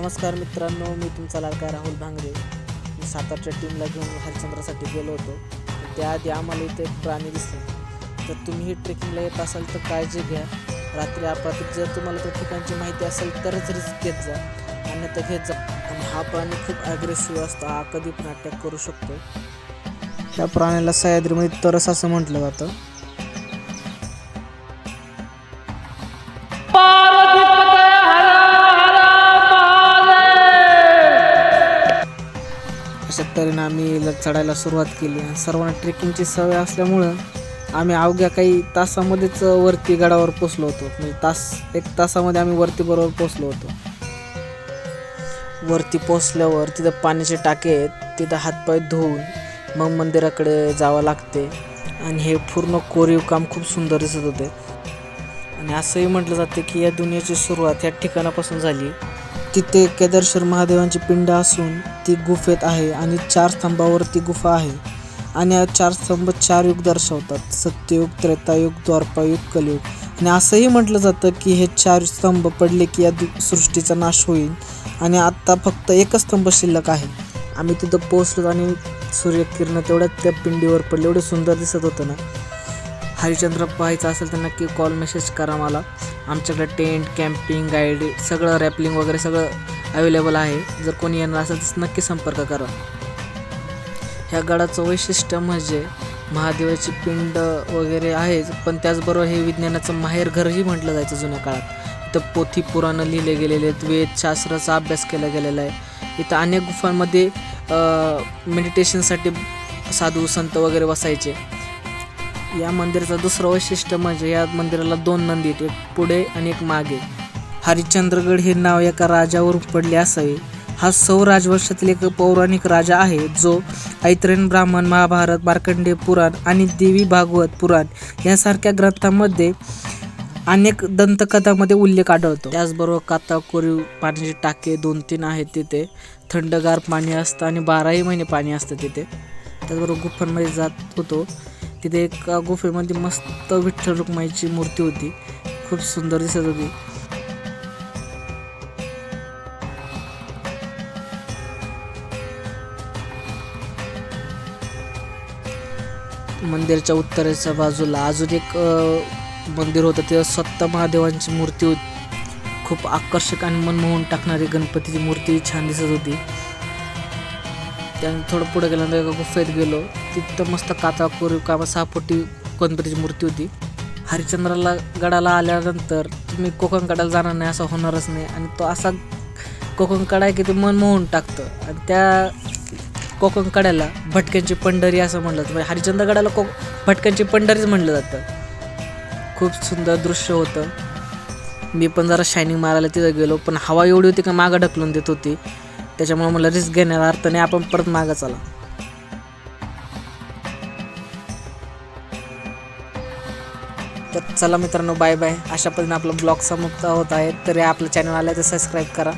नमस्कार मित्रांनो, मी तुमचा लाडका राहुल भांगरे. मी सातारच्या टीमला घेऊन हरिश्चंद्रासाठी गेलो होतो. त्याआधी आम्हाला इथे एक प्राणी दिसले. तर तुम्ही ट्रेकिंगला येत असाल तर काळजी घ्या. रात्री अपरात्री जर तुम्हाला त्या ठिकाणची माहिती असेल तरच रिस्क घेत जा, अन्यथा घेत जा. आणि हा प्राणी खूप ॲग्रेसिव्ह असतो. हा कधी पण अटॅक करू शकतो. त्या प्राण्याला सह्याद्रीमध्ये तरस असं म्हटलं जातं. अशा तऱ्हेने आम्ही चढायला सुरुवात केली. आणि सर्वांना ट्रेकिंगची सवय असल्यामुळं आम्ही अवघ्या काही तासामध्येच वरती गडावर पोचलो होतो. म्हणजे एक तासामध्ये आम्ही वरती बरोबर पोचलो होतो. वरती पोचल्यावर तिथं पाण्याचे टाके आहेत. तिथं हातपाय धुवून मग मंदिराकडे जावं लागते. आणि हे पूर्ण कोरीव काम खूप सुंदर दिसत होते. आणि असंही म्हटलं जाते की या दुनियेची सुरुवात या ठिकाणापासून झाली. तिथे केदारेश्वर महादेवांची पिंड असून ती गुफेत आहे आणि 4 स्तंभावर ती गुफा आहे. आणि या 4 स्तंभ 4 युग दर्शवतात: सत्ययुग, त्रेतायुग, द्वापरयुग, कलियुग. आणि असंही म्हटलं जातं की हे 4 स्तंभ पडले की या सृष्टीचा नाश होईल आणि आत्ता फक्त एकच स्तंभ शिल्लक आहे. आम्ही तिथं पोहोचलो आणि सूर्यकिरण तेवढ्यात त्या पिंडीवर पडले. एवढं सुंदर दिसत होतं ना. हरिश्चंद्र पाहायचं असेल तर नक्की कॉल मेसेज करा मला. आमच्याकडे टेंट, कॅम्पिंग, गाईड सगळं, रॅपलिंग वगैरे सगळं अवेलेबल आहे. जर कोणी येणार असेल तर नक्की संपर्क करा. ह्या गडाचं वैशिष्ट्य म्हणजे महादेवाची पिंड वगैरे आहेच, पण त्याचबरोबर हे विज्ञानाचं माहेरघरही म्हटलं जायचं जुन्या काळात. इथं पोथी पुराणं लिहिले गेलेले आहेत. वेदशास्त्राचा अभ्यास केला गेलेला आहे. इथं अनेक गुफांमध्ये मेडिटेशनसाठी साधू संत वगैरे बसायचे. या मंदिराचं दुसरं वैशिष्ट्य म्हणजे या मंदिराला 2 नंदी आहेत, एक पुढे आणि एक मागे. हरिश्चंद्रगड हे नाव एका राजावरून पडले असावे. हा सौ राजवंशातील एक पौराणिक राजा आहे जो ऐतरेय ब्राह्मण, महाभारत, मार्कंडेय पुराण आणि देवी भागवत पुराण यासारख्या ग्रंथांमध्ये अनेक दंतकथांमध्ये उल्लेख आढळतो. त्याचबरोबर कातळ, कोरीव पाण्याचे टाके 2-3 आहेत. तिथे थंडगार पाणी असतं आणि 12ही महिने पाणी असतं तिथे. त्याचबरोबर गुफांमध्ये जात होतो. तिथे एक गुफेमध्ये मस्त विठ्ठल रुक्माईची मूर्ती होती. खूप सुंदर दिसत होती. मंदिराच्या उत्तरेच्या बाजूला अजून एक मंदिर होतं. तिथं स्वतः महादेवांची मूर्ती होती. खूप आकर्षक आणि मनमोहून टाकणारी गणपतीची मूर्ती छान दिसत होती. त्यानंतर थोडं पुढे गेल्यानंतर एका गुफेत गेलो. तिथं मस्त कातळ कोरीव काम 6 फुटी गणपतीची मूर्ती होती. हरिश्चंद्राला गडाला आल्यानंतर तुम्ही कोकण कडाला जाणार नाही असं होणारच नाही. आणि तो असा कोकण कडा आहे की ते मन मोहून टाकतं. आणि त्या कोकण कड्याला भटक्यांची पंढरी असं म्हणलं जातं. म्हणजे हरिश्चंद्रगडाला भटक्यांची पंढरीच म्हणलं जातं. खूप सुंदर दृश्य होतं. मी पण जरा शायनिंग मारायला तिथं गेलो, पण हवा एवढी होती का मागं ढकलून देत होती. त्याच्यामुळे मला रिस्क घेण्याचा अर्थ नाही. आपण परत मागं चला. तर चला मित्रांनो, बाय बाय. अशा पद्धतीने आपला ब्लॉग समाप्त होत आहे. तरी आपलं चॅनल आलं तर सबस्क्राईब करा.